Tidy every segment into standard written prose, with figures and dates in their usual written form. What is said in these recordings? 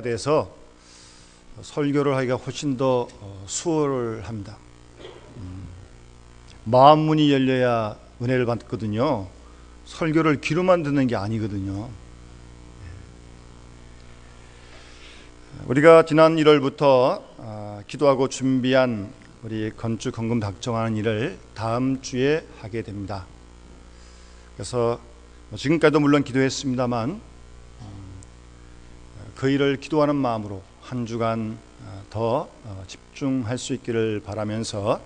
돼서 설교를 하기가 훨씬 더 수월합니다. 마음 문이 열려야 은혜를 받거든요. 설교를 귀로만 듣는 게 아니거든요. 우리가 지난 1월부터 기도하고 준비한 우리 건축 헌금 작정하는 일을 다음 주에 하게 됩니다. 그래서 지금까지도 물론 기도했습니다만 그 일을 기도하는 마음으로 한 주간 더 집중할 수 있기를 바라면서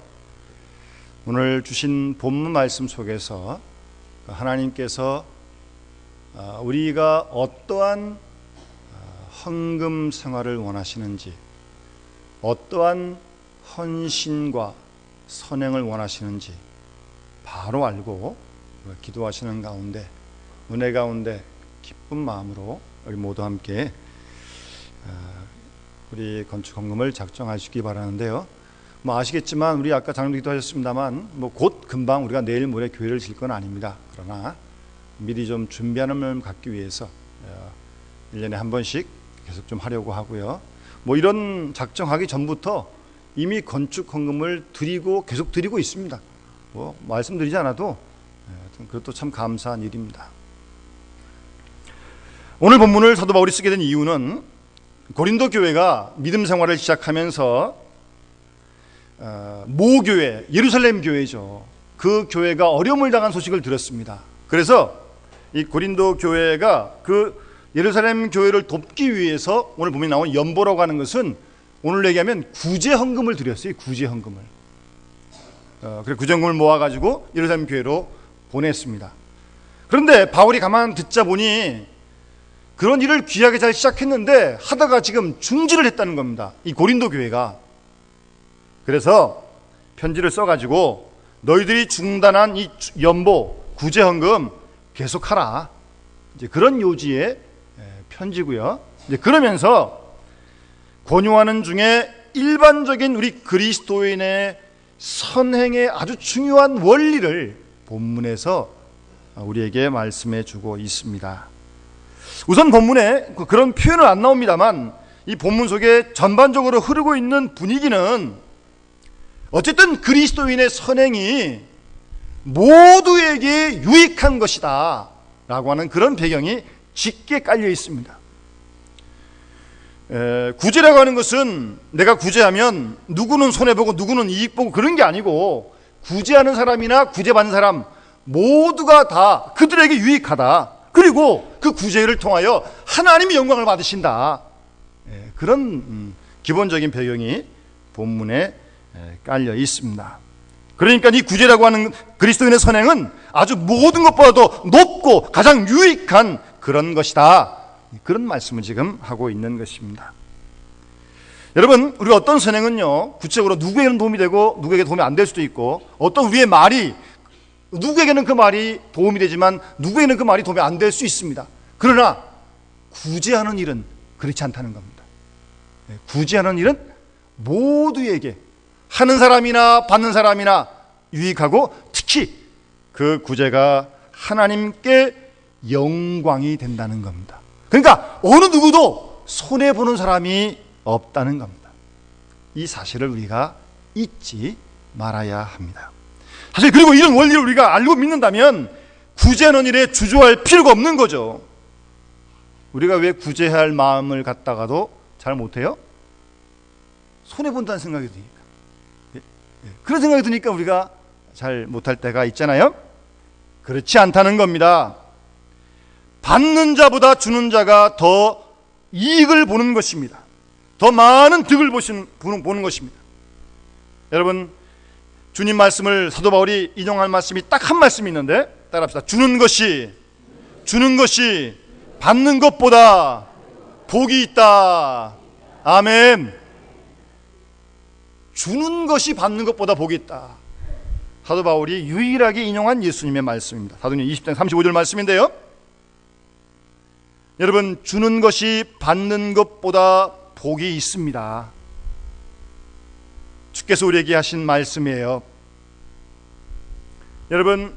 오늘 주신 본문 말씀 속에서 하나님께서 우리가 어떠한 헌금 생활을 원하시는지, 어떠한 헌신과 선행을 원하시는지 바로 알고 기도하시는 가운데, 은혜 가운데 기쁜 마음으로 우리 모두 함께 우리 건축 헌금을 작정하시기 바라는데요. 아시겠지만 우리 아까 장로도 기도하셨습니다만 곧 금방 우리가 내일 모레 교회를 질 건 아닙니다. 그러나 미리 좀 준비하는 마음을 갖기 위해서 1년에 한 번씩 계속 좀 하려고 하고요. 이런 작정하기 전부터 이미 건축 헌금을 드리고 계속 드리고 있습니다. 말씀드리지 않아도 그것도 참 감사한 일입니다. 오늘 본문을 사도 바울이 쓰게 된 이유는 고린도 교회가 믿음 생활을 시작하면서 모교회, 예루살렘 교회죠. 그 교회가 어려움을 당한 소식을 들었습니다. 그래서 이 고린도 교회가 그 예루살렘 교회를 돕기 위해서 오늘 본문에 나온 연보라고 하는 것은 오늘 얘기하면 구제 헌금을 드렸어요. 구제 헌금을. 그래서 구제 헌금을 모아가지고 예루살렘 교회로 보냈습니다. 그런데 바울이 가만 듣자 보니 그런 일을 귀하게 잘 시작했는데 하다가 지금 중지를 했다는 겁니다. 이 고린도 교회가. 그래서 편지를 써가지고 너희들이 중단한 이 연보 구제 헌금 계속하라. 이제 그런 요지의 편지고요. 이제 그러면서 권유하는 중에 일반적인 우리 그리스도인의 선행의 아주 중요한 원리를 본문에서 우리에게 말씀해 주고 있습니다. 우선 본문에 그런 표현은 안 나옵니다만 이 본문 속에 전반적으로 흐르고 있는 분위기는 어쨌든 그리스도인의 선행이 모두에게 유익한 것이다 라고 하는 그런 배경이 짙게 깔려 있습니다. 구제라고 하는 것은 내가 구제하면 누구는 손해보고 누구는 이익보고 그런 게 아니고 구제하는 사람이나 구제받는 사람 모두가 다 그들에게 유익하다. 그리고 그 구제를 통하여 하나님이 영광을 받으신다. 그런 기본적인 배경이 본문에 깔려 있습니다. 그러니까 이 구제라고 하는 그리스도인의 선행은 아주 모든 것보다도 높고 가장 유익한 그런 것이다. 그런 말씀을 지금 하고 있는 것입니다. 여러분, 우리가 어떤 선행은요, 구체적으로 누구에게는 도움이 되고 누구에게 도움이 안 될 수도 있고, 어떤 우리의 말이 누구에게는 그 말이 도움이 되지만 누구에게는 그 말이 도움이 안 될 수 있습니다. 그러나 구제하는 일은 그렇지 않다는 겁니다. 구제하는 일은 모두에게, 하는 사람이나 받는 사람이나 유익하고 특히 그 구제가 하나님께 영광이 된다는 겁니다. 그러니까 어느 누구도 손해보는 사람이 없다는 겁니다. 이 사실을 우리가 잊지 말아야 합니다. 사실 그리고 이런 원리를 우리가 알고 믿는다면 구제하는 일에 주저할 필요가 없는 거죠. 우리가 왜 구제할 마음을 갖다가도 잘 못해요? 손해본다는 생각이 드니까. 그런 생각이 드니까 우리가 잘 못할 때가 있잖아요. 그렇지 않다는 겁니다. 받는 자보다 주는 자가 더 이익을 보는 것입니다. 더 많은 득을 보는 것입니다. 여러분, 주님 말씀을 사도 바울이 인용할 말씀이 딱 한 말씀이 있는데 따라합시다. 주는 것이 받는 것보다 복이 있다. 아멘. 주는 것이 받는 것보다 복이 있다. 사도 바울이 유일하게 인용한 예수님의 말씀입니다. 사도행전 20장 35절 말씀인데요. 여러분, 주는 것이 받는 것보다 복이 있습니다. 주께서 우리에게 하신 말씀이에요. 여러분,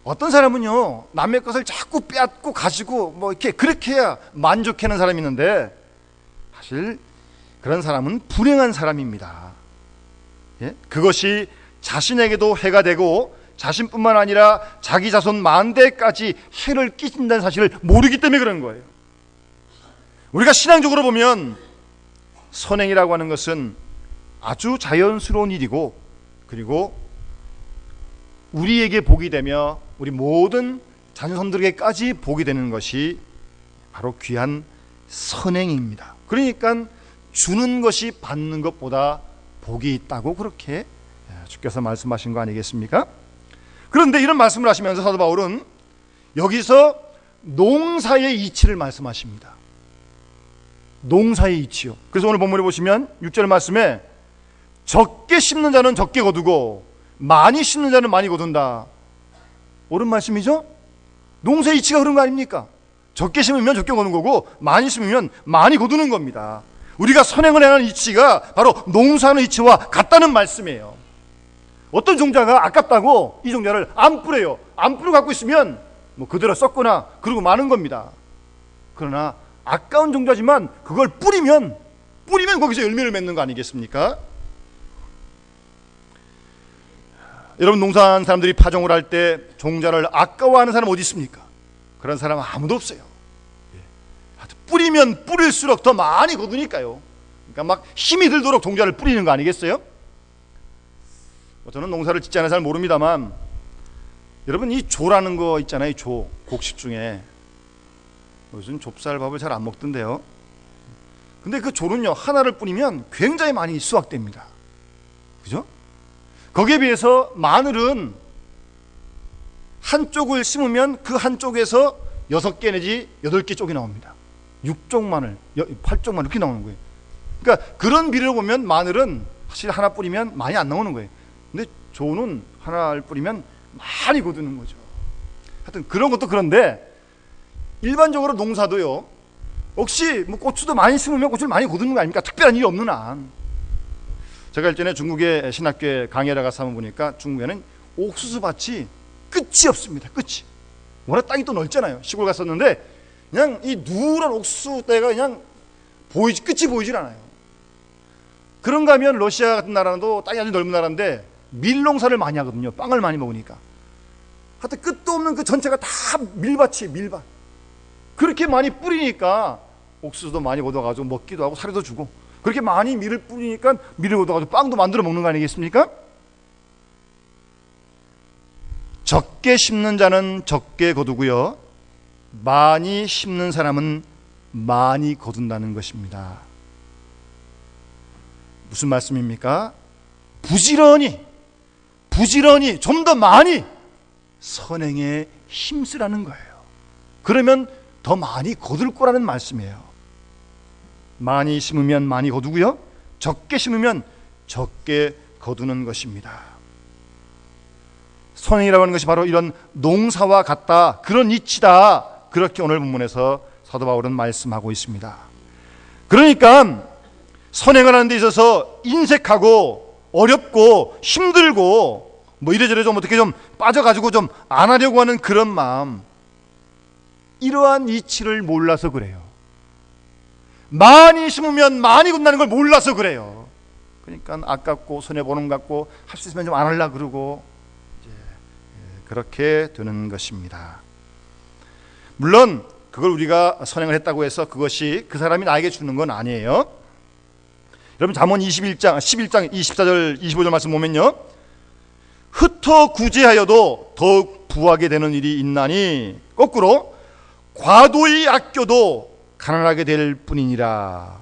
어떤 사람은요, 남의 것을 자꾸 빼앗고 가지고 이렇게 그렇게 해야 만족하는 사람이 있는데, 사실 그런 사람은 불행한 사람입니다. 예? 그것이 자신에게도 해가 되고 자신뿐만 아니라 자기 자손 만대까지 해를 끼친다는 사실을 모르기 때문에 그런 거예요. 우리가 신앙적으로 보면 선행이라고 하는 것은 아주 자연스러운 일이고, 그리고 우리에게 복이 되며 우리 모든 자손들에게까지 복이 되는 것이 바로 귀한 선행입니다. 그러니까 주는 것이 받는 것보다 복이 있다고 그렇게 주께서 말씀하신 거 아니겠습니까? 그런데 이런 말씀을 하시면서 사도 바울은 여기서 농사의 이치를 말씀하십니다. 농사의 이치요. 그래서 오늘 본문에 보시면 6절 말씀에 적게 심는 자는 적게 거두고 많이 심는 자는 많이 거둔다. 옳은 말씀이죠? 농사의 이치가 그런 거 아닙니까? 적게 심으면 적게 거두는 거고 많이 심으면 많이 거두는 겁니다. 우리가 선행을 하는 이치가 바로 농사하는 이치와 같다는 말씀이에요. 어떤 종자가 아깝다고 이 종자를 안 뿌려요. 안 뿌려 갖고 있으면 뭐 그대로 썩거나 그러고 마는 겁니다. 그러나 아까운 종자지만 그걸 뿌리면 거기서 열매를 맺는 거 아니겠습니까? 여러분, 농사하는 사람들이 파종을 할 때 종자를 아까워하는 사람 어디 있습니까? 그런 사람 아무도 없어요. 뿌리면 뿌릴수록 더 많이 거두니까요. 그러니까 막 힘이 들도록 종자를 뿌리는 거 아니겠어요? 저는 농사를 짓지 않아서 잘 모릅니다만, 여러분, 이 조라는 거 있잖아요. 조, 곡식 중에. 요즘 좁쌀밥을 잘 안 먹던데요. 근데 그 조는요, 하나를 뿌리면 굉장히 많이 수확됩니다. 그죠? 거기에 비해서 마늘은 한쪽을 심으면 그 한쪽에서 6개 내지 8개 쪽이 나옵니다. 6쪽 마늘, 8쪽 마늘 이렇게 나오는 거예요. 그러니까 그런 비례로 보면 마늘은 사실 하나 뿌리면 많이 안 나오는 거예요. 근데 조는 하나를 뿌리면 많이 거두는 거죠. 하여튼 그런 것도 그런데 일반적으로 농사도요, 혹시 뭐 고추도 많이 심으면 고추를 많이 거두는 거 아닙니까? 특별한 일이 없는 한. 제가 일전에 중국의 신학교에 강의를 가서 한번 보니까 중국에는 옥수수 밭이 끝이 없습니다. 끝이. 워낙 땅이 또 넓잖아요. 시골 갔었는데 그냥 이 누런 옥수수 떼가 그냥 끝이 보이질 않아요. 그런가 하면 러시아 같은 나라도 땅이 아주 넓은 나라인데 밀농사를 많이 하거든요. 빵을 많이 먹으니까. 하여튼 끝도 없는 그 전체가 다 밀밭이에요. 밀밭. 그렇게 많이 뿌리니까 옥수수도 많이 얻어가지고 먹기도 하고 사료도 주고, 그렇게 많이 밀을 뿌리니까 밀을 얻어가지고 빵도 만들어 먹는 거 아니겠습니까? 적게 심는 자는 적게 거두고요, 많이 심는 사람은 많이 거둔다는 것입니다. 무슨 말씀입니까? 부지런히 좀 더 많이 선행에 힘쓰라는 거예요. 그러면 더 많이 거둘 거라는 말씀이에요. 많이 심으면 많이 거두고요, 적게 심으면 적게 거두는 것입니다. 선행이라고 하는 것이 바로 이런 농사와 같다, 그런 이치다, 그렇게 오늘 본문에서 사도 바울은 말씀하고 있습니다. 그러니까 선행을 하는 데 있어서 인색하고 어렵고 힘들고 뭐 이래저래 좀 어떻게 좀 빠져가지고 좀 안 하려고 하는 그런 마음, 이러한 이치를 몰라서 그래요. 많이 심으면 많이 거둔다는 걸 몰라서 그래요. 그러니까 아깝고 손해보는 것 같고 할 수 있으면 좀 안 하려고 그러고 이제 그렇게 되는 것입니다. 물론 그걸 우리가 선행을 했다고 해서 그것이 그 사람이 나에게 주는 건 아니에요. 여러분, 잠언 11장 24절 25절 말씀 보면요, 흩어 구제하여도 더욱 부하게 되는 일이 있나니 거꾸로 과도히 아껴도 가난하게 될 뿐이니라.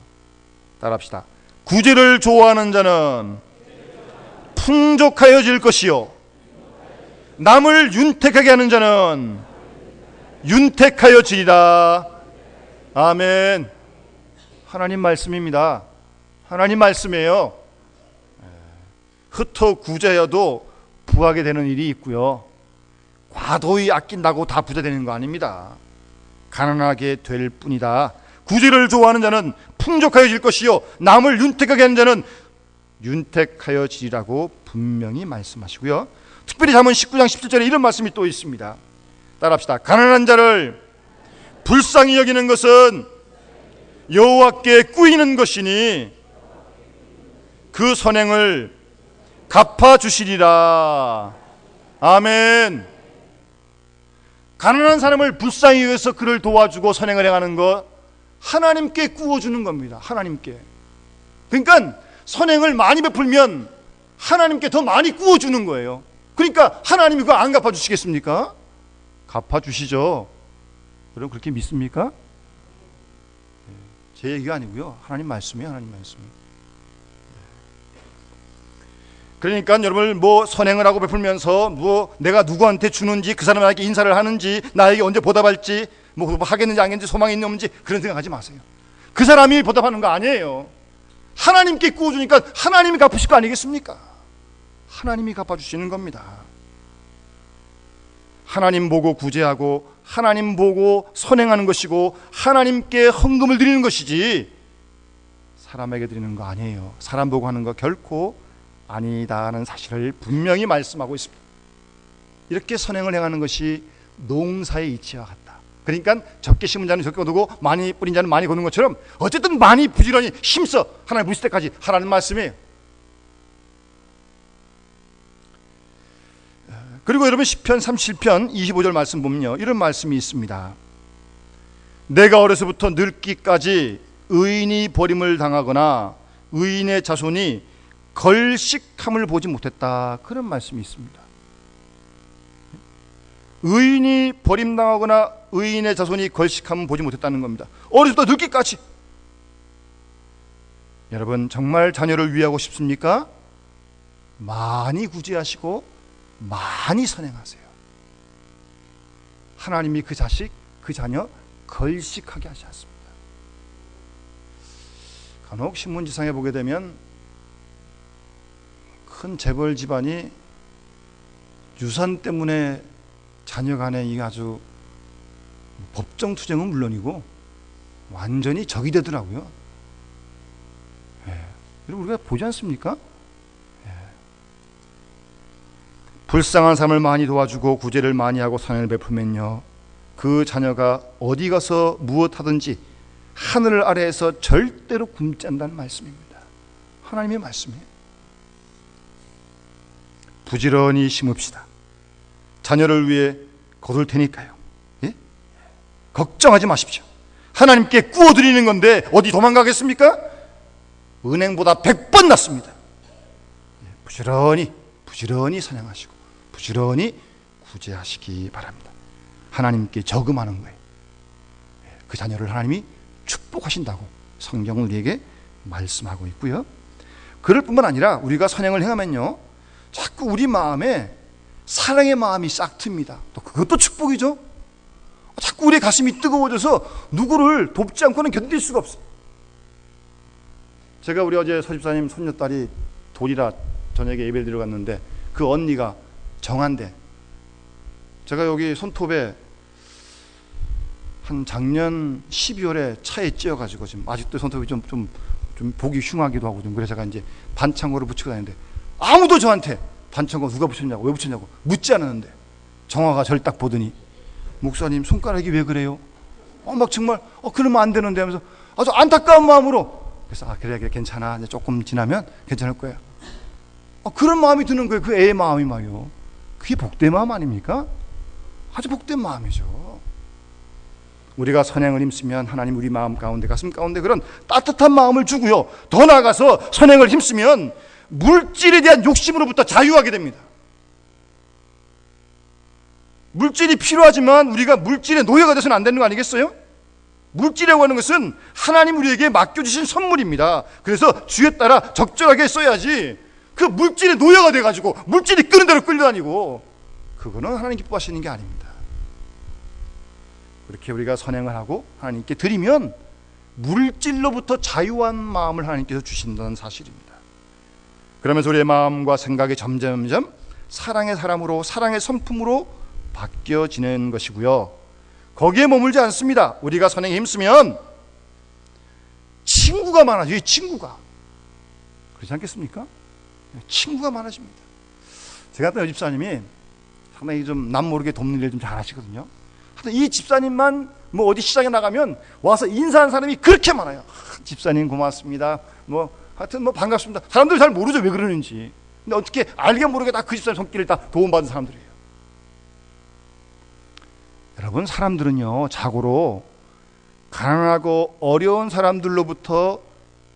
따라합시다. 구제를 좋아하는 자는 풍족하여질 것이요, 남을 윤택하게 하는 자는 윤택하여지리라. 아멘. 하나님 말씀입니다. 하나님 말씀이에요. 흩어 구제여도 부하게 되는 일이 있고요, 과도히 아낀다고 다 부자 되는 거 아닙니다. 가난하게 될 뿐이다. 구제를 좋아하는 자는 풍족하여질 것이요, 남을 윤택하게 하는 자는 윤택하여지리라고 분명히 말씀하시고요, 특별히 잠언 19장 17절에 이런 말씀이 또 있습니다. 따라합시다. 가난한 자를 불쌍히 여기는 것은 여호와께 꾸이는 것이니 그 선행을 갚아주시리라. 아멘. 가난한 사람을 불쌍히 여겨서 그를 도와주고 선행을 행하는 것, 하나님께 꾸어주는 겁니다. 하나님께. 그러니까 선행을 많이 베풀면 하나님께 더 많이 꾸어주는 거예요. 그러니까 하나님이 그거 안 갚아주시겠습니까? 갚아주시죠. 여러분 그렇게 믿습니까? 제 얘기가 아니고요, 하나님 말씀이에요. 하나님 말씀. 그러니까 여러분 뭐 선행을 하고 베풀면서 뭐 내가 누구한테 주는지, 그 사람에게 인사를 하는지, 나에게 언제 보답할지, 뭐 하겠는지 안 하겠는지, 소망이 있는지 그런 생각하지 마세요. 그 사람이 보답하는 거 아니에요. 하나님께 꾸어주니까 하나님이 갚으실 거 아니겠습니까? 하나님이 갚아주시는 겁니다. 하나님 보고 구제하고 하나님 보고 선행하는 것이고 하나님께 헌금을 드리는 것이지 사람에게 드리는 거 아니에요. 사람 보고 하는 거 결코 아니다는 사실을 분명히 말씀하고 있습니다. 이렇게 선행을 행하는 것이 농사의 이치와 같다. 그러니까 적게 심은 자는 적게 거두고 많이 뿌린 자는 많이 거두는 것처럼 어쨌든 많이 부지런히 힘써 하나님 부르실 때까지 하라는 말씀이에요. 그리고 여러분 시편 37편 25절 말씀 보면요, 이런 말씀이 있습니다. 내가 어려서부터 늙기까지 의인이 버림을 당하거나 의인의 자손이 걸식함을 보지 못했다. 그런 말씀이 있습니다. 의인이 버림당하거나 의인의 자손이 걸식함을 보지 못했다는 겁니다. 어려서부터 늙기까지. 여러분 정말 자녀를 위하고 싶습니까? 많이 구제하시고 많이 선행하세요. 하나님이 그 자식, 그 자녀 걸식하게 하지 않습니다. 간혹 신문지상에 보게 되면 큰 재벌 집안이 유산 때문에 자녀 간에 이 아주 법정 투쟁은 물론이고 완전히 적이 되더라고요. 여러분 우리가 보지 않습니까? 불쌍한 사람을 많이 도와주고 구제를 많이 하고 선행을 베풀면요, 그 자녀가 어디 가서 무엇하든지 하늘 아래에서 절대로 굶지 않는다는 말씀입니다. 하나님의 말씀이에요. 부지런히 심읍시다. 자녀를 위해 거둘 테니까요. 예? 걱정하지 마십시오. 하나님께 꾸어드리는 건데 어디 도망가겠습니까? 은행보다 100번 낫습니다. 부지런히 선행하시고 부지런히 구제하시기 바랍니다. 하나님께 저금하는 거예요. 그 자녀를 하나님이 축복하신다고 성경은 우리에게 말씀하고 있고요. 그럴 뿐만 아니라 우리가 선행을 행하면요, 자꾸 우리 마음에 사랑의 마음이 싹 틉니다. 또 그것도 축복이죠. 자꾸 우리의 가슴이 뜨거워져서 누구를 돕지 않고는 견딜 수가 없어요. 제가 우리 어제 서집사님 손녀딸이 돌이라 저녁에 예배를 드리러 갔는데 그 언니가 정한대. 제가 여기 손톱에 한 작년 12월에 차에 찧어가지고 지금 아직도 손톱이 좀 보기 흉하기도 하고 좀, 그래서 제가 이제 반창고를 붙이고 다니는데 아무도 저한테 반창고 누가 붙였냐고, 왜 붙였냐고 묻지 않았는데 정화가 저를 딱 보더니 목사님 손가락이 왜 그래요? 막 정말 그러면 안 되는데 하면서 아주 안타까운 마음으로, 그래서 그래 괜찮아, 이제 조금 지나면 괜찮을 거야. 그런 마음이 드는 거예요. 그 애의 마음이 말이요. 그게 복된 마음 아닙니까? 아주 복된 마음이죠. 우리가 선행을 힘쓰면 하나님 우리 마음 가운데, 가슴 가운데 그런 따뜻한 마음을 주고요, 더 나아가서 선행을 힘쓰면 물질에 대한 욕심으로부터 자유하게 됩니다. 물질이 필요하지만 우리가 물질의 노예가 돼서는 안 되는 거 아니겠어요? 물질이라고 하는 것은 하나님 우리에게 맡겨주신 선물입니다. 그래서 주에 따라 적절하게 써야지 그 물질의 노예가 돼가지고 물질이 끄는 대로 끌려다니고, 그거는 하나님 기뻐하시는 게 아닙니다. 그렇게 우리가 선행을 하고 하나님께 드리면 물질로부터 자유한 마음을 하나님께서 주신다는 사실입니다. 그러면서 우리의 마음과 생각이 점점 사랑의 사람으로, 사랑의 성품으로 바뀌어지는 것이고요, 거기에 머물지 않습니다. 우리가 선행에 힘쓰면 친구가 많아져요. 친구가, 그렇지 않겠습니까? 친구가 많아집니다. 제가 아는 집사님이 상당히 좀 남 모르게 돕는 일 좀 잘하시거든요. 하여튼 이 집사님만 뭐 어디 시장에 나가면 와서 인사하는 사람이 그렇게 많아요. 집사님 고맙습니다. 뭐 하여튼 뭐 반갑습니다. 사람들이 잘 모르죠, 왜 그러는지. 근데 어떻게 알게 모르게 다 그 집사님 손길을 다 도움받은 사람들이에요. 여러분, 사람들은요, 자고로 가난하고 어려운 사람들로부터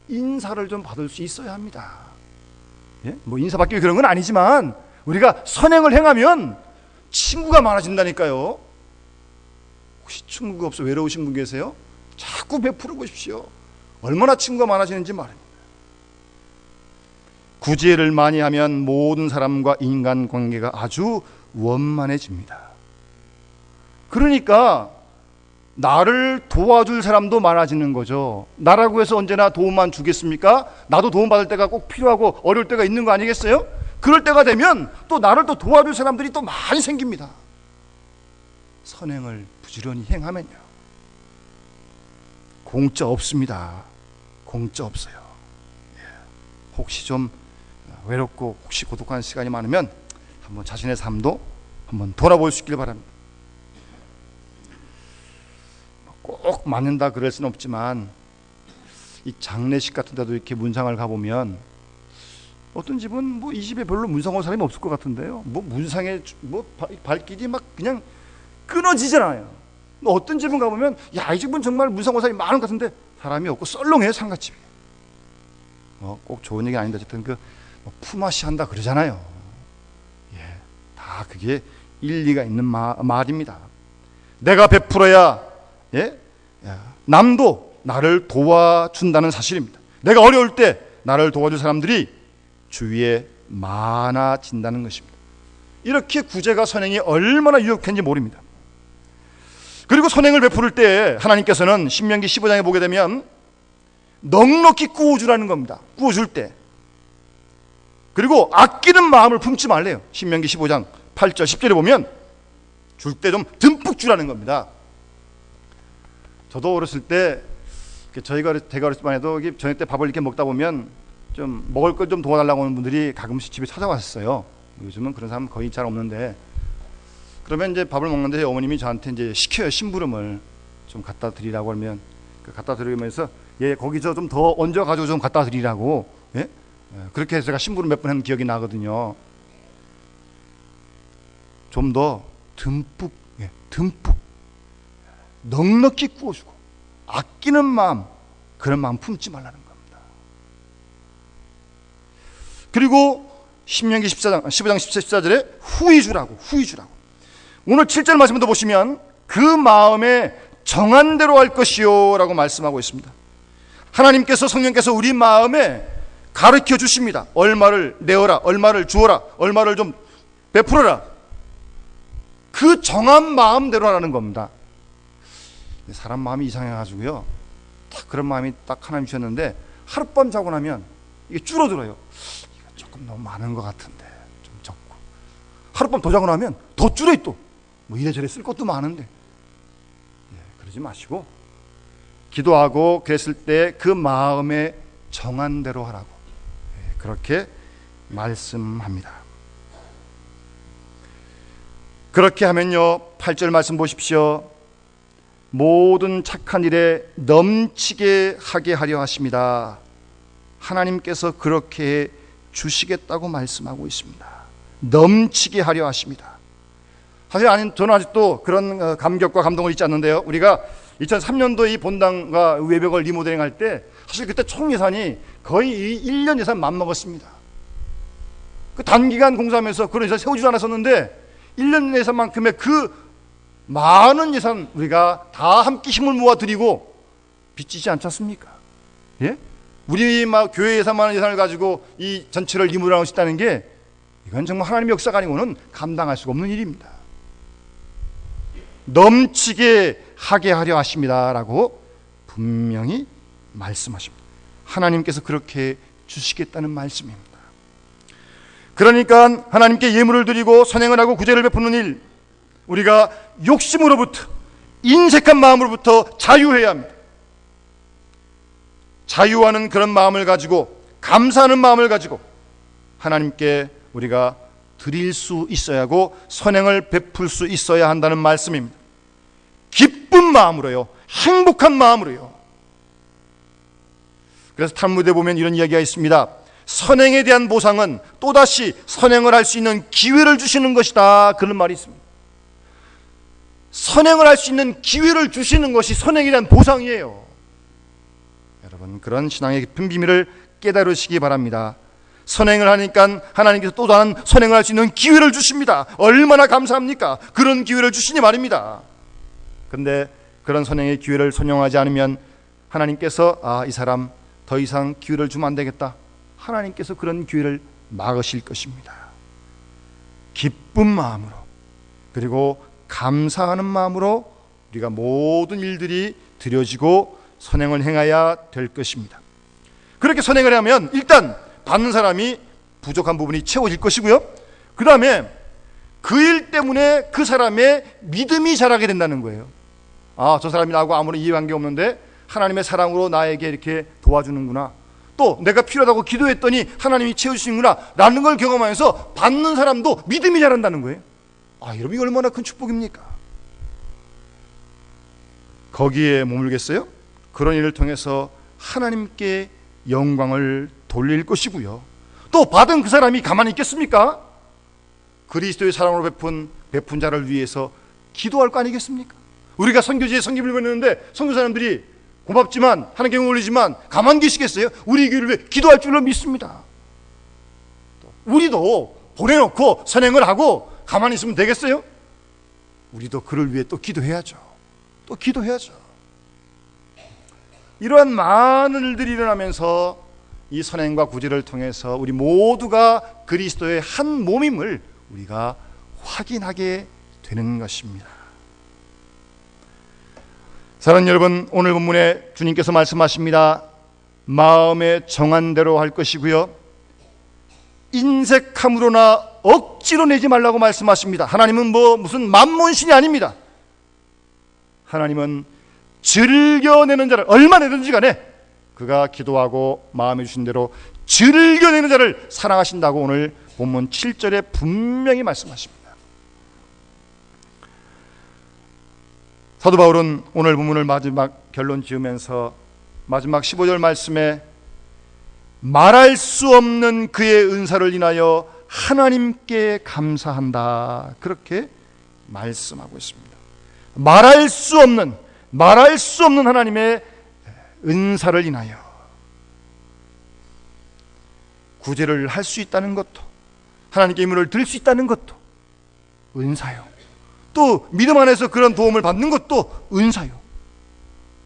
인사를 좀 받을 수 있어야 합니다. 예? 뭐 인사받기 위해 그런 건 아니지만 우리가 선행을 행하면 친구가 많아진다니까요. 혹시 친구가 없어 외로우신 분 계세요? 자꾸 베풀어 보십시오. 얼마나 친구가 많아지는지 말입니다. 구제를 많이 하면 모든 사람과 인간관계가 아주 원만해집니다. 그러니까 나를 도와줄 사람도 많아지는 거죠. 나라고 해서 언제나 도움만 주겠습니까? 나도 도움받을 때가 꼭 필요하고 어려울 때가 있는 거 아니겠어요? 그럴 때가 되면 또 나를 또 도와줄 사람들이 또 많이 생깁니다. 선행을 부지런히 행하면요, 공짜 없습니다. 공짜 없어요. 혹시 좀 외롭고 혹시 고독한 시간이 많으면 한번 자신의 삶도 한번 돌아볼 수 있길 바랍니다. 꼭 맞는다 그럴 수는 없지만 이 장례식 같은 데도 이렇게 문상을 가보면 어떤 집은 뭐 이 집에 별로 문상 온 사람이 없을 것 같은데요, 뭐 문상에 뭐 발길이 막 그냥 끊어지잖아요. 어떤 집은 가보면 야, 이 집은 정말 문상 온 사람이 많은 것 같은데 사람이 없고 썰렁해요, 상갓집이. 꼭 좋은 얘기 아닌데 어쨌든 그 품앗이 한다 그러잖아요. 예, 다 그게 일리가 있는 말입니다. 내가 베풀어야 남도 나를 도와준다는 사실입니다. 내가 어려울 때 나를 도와줄 사람들이 주위에 많아진다는 것입니다. 이렇게 구제가 선행이 얼마나 유력한지 모릅니다. 그리고 선행을 베풀을 때 하나님께서는 신명기 15장에 보게 되면 넉넉히 구워주라는 겁니다. 구워줄 때. 그리고 아끼는 마음을 품지 말래요. 신명기 15장 8절 10절에 보면 줄 때 좀 듬뿍 주라는 겁니다. 저도 어렸을 때 제가 어렸을 만 해도 저녁 때 밥을 이렇게 먹다 보면 좀 먹을 걸 좀 도와달라고 하는 분들이 가끔씩 집에 찾아왔었어요. 요즘은 그런 사람 거의 잘 없는데, 그러면 이제 밥을 먹는데 어머님이 저한테 이제 시켜요. 심부름을 좀 갖다 드리라고 하면 갖다 드리면서 거기서 좀 더 얹어 가지고 좀 갖다 드리라고, 그렇게 해서 제가 심부름 몇 번 한 기억이 나거든요. 좀 더 듬뿍 넉넉히 구워주고 아끼는 마음, 그런 마음 품지 말라는 겁니다. 그리고 신명기 15장 14절에 후히 주라고. 오늘 7절 말씀도 보시면 그 마음에 정한 대로 할 것이요 라고 말씀하고 있습니다. 하나님께서, 성령께서 우리 마음에 가르쳐 주십니다. 얼마를 내어라, 얼마를 주어라, 얼마를 좀 베풀어라. 그 정한 마음대로 하라는 겁니다. 사람 마음이 이상해가지고요, 딱 그런 마음이 딱 하나님 주셨는데 하룻밤 자고 나면 이게 줄어들어요. 이거 조금 너무 많은 것 같은데 좀 적고, 하룻밤 더 자고 나면 더 줄어요. 또 뭐 이래저래 쓸 것도 많은데. 그러지 마시고 기도하고 그랬을 때 그 마음에 정한 대로 하라고, 그렇게 말씀합니다. 그렇게 하면요, 8절 말씀 보십시오. 모든 착한 일에 넘치게 하게 하려 하십니다. 하나님께서 그렇게 주시겠다고 말씀하고 있습니다. 넘치게 하려 하십니다. 사실 저는 아직도 그런 감격과 감동을 잊지 않는데요, 우리가 2003년도 이 본당과 외벽을 리모델링 할 때 사실 그때 총 예산이 거의 1년 예산 맘먹었습니다. 그 단기간 공사하면서 그런 예산 세우지도 않았었는데 1년 예산만큼의 그 많은 예산 우리가 다 함께 힘을 모아 드리고 빚지지 않지 않습니까? 예? 우리 교회 예산만 예산을 가지고 이 전체를 리모델링할 수 있다는 게, 이건 정말 하나님의 역사가 아니고는 감당할 수가 없는 일입니다. 넘치게 하게 하려 하십니다라고 분명히 말씀하십니다. 하나님께서 그렇게 주시겠다는 말씀입니다. 그러니까 하나님께 예물을 드리고 선행을 하고 구제를 베푸는 일, 우리가 욕심으로부터, 인색한 마음으로부터 자유해야 합니다. 자유하는 그런 마음을 가지고, 감사하는 마음을 가지고 하나님께 우리가 드릴 수 있어야 하고 선행을 베풀 수 있어야 한다는 말씀입니다. 기쁜 마음으로요, 행복한 마음으로요. 그래서 탈무드에 보면 이런 이야기가 있습니다. 선행에 대한 보상은 또다시 선행을 할 수 있는 기회를 주시는 것이다, 그런 말이 있습니다. 선행을 할 수 있는 기회를 주시는 것이 선행에 대한 보상이에요. 여러분, 그런 신앙의 깊은 비밀을 깨달으시기 바랍니다. 선행을 하니까 하나님께서 또 다른 선행을 할 수 있는 기회를 주십니다. 얼마나 감사합니까? 그런 기회를 주시니 말입니다. 그런데 그런 선행의 기회를 선용하지 않으면 하나님께서 이 사람 더 이상 기회를 주면 안 되겠다, 하나님께서 그런 기회를 막으실 것입니다. 기쁜 마음으로, 그리고 감사하는 마음으로 우리가 모든 일들이 드려지고 선행을 행해야 될 것입니다. 그렇게 선행을 하면 일단 받는 사람이 부족한 부분이 채워질 것이고요, 그 다음에 그 일 때문에 그 사람의 믿음이 자라게 된다는 거예요. 저 사람이 나하고 아무런 이해관계 없는데 하나님의 사랑으로 나에게 이렇게 도와주는구나, 또 내가 필요하다고 기도했더니 하나님이 채우시는구나 라는 걸 경험하면서 받는 사람도 믿음이 자란다는 거예요. 여러분, 이 얼마나 큰 축복입니까? 거기에 머물겠어요? 그런 일을 통해서 하나님께 영광을 돌릴 것이고요, 또 받은 그 사람이 가만히 있겠습니까? 그리스도의 사랑으로 베푼 자를 위해서 기도할 거 아니겠습니까? 우리가 선교지에 선교를 보냈는데 선교사님들이 고맙지만 하나님께 영광 올리지만 가만히 계시겠어요? 우리 교회를 위해 기도할 줄로 믿습니다. 우리도 보내놓고 선행을 하고 가만히 있으면 되겠어요? 우리도 그를 위해 또 기도해야죠. 또 기도해야죠. 이러한 많은 일들이 일어나면서 이 선행과 구제를 통해서 우리 모두가 그리스도의 한 몸임을 우리가 확인하게 되는 것입니다. 사랑하는 여러분, 오늘 본문에 주님께서 말씀하십니다. 마음에 정한 대로 할 것이고요, 인색함으로나 억지로 내지 말라고 말씀하십니다. 하나님은 무슨 만몬신이 아닙니다. 하나님은 즐겨내는 자를, 얼마 내든지 간에 그가 기도하고 마음에 주신 대로 즐겨내는 자를 사랑하신다고 오늘 본문 7절에 분명히 말씀하십니다. 사도 바울은 오늘 본문을 마지막 결론 지으면서 마지막 15절 말씀에 말할 수 없는 그의 은사를 인하여 하나님께 감사한다, 그렇게 말씀하고 있습니다. 말할 수 없는 하나님의 은사를 인하여 구제를 할 수 있다는 것도, 하나님께 임무를 드릴 수 있다는 것도 은사요, 또 믿음 안에서 그런 도움을 받는 것도 은사요.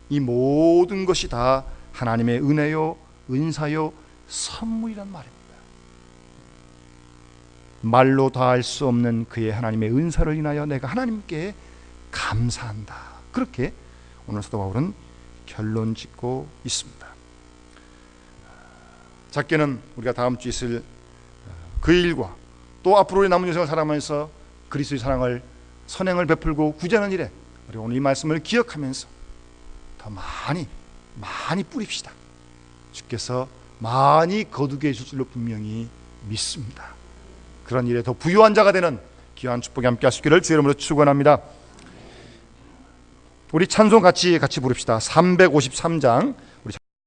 이 모든 것이 다 하나님의 은혜요, 은사요, 선물이란 말입니다. 말로 다 할 수 없는 그의 하나님의 은사를 인하여 내가 하나님께 감사한다, 그렇게 오늘 사도 바울은 결론 짓고 있습니다. 작게는 우리가 다음 주 있을 그 일과 또 앞으로의 남은 여생을 살아가면서 그리스도의 사랑을, 선행을 베풀고 구제하는 일에 우리가 오늘 이 말씀을 기억하면서 더 많이 뿌립시다. 주께서 많이 거두게 해줄 줄로 분명히 믿습니다. 그런 일에 더 부유한 자가 되는 귀한 축복이 함께 하시기를 주의 이름으로 축원합니다. 우리 찬송 같이 부릅시다. 353장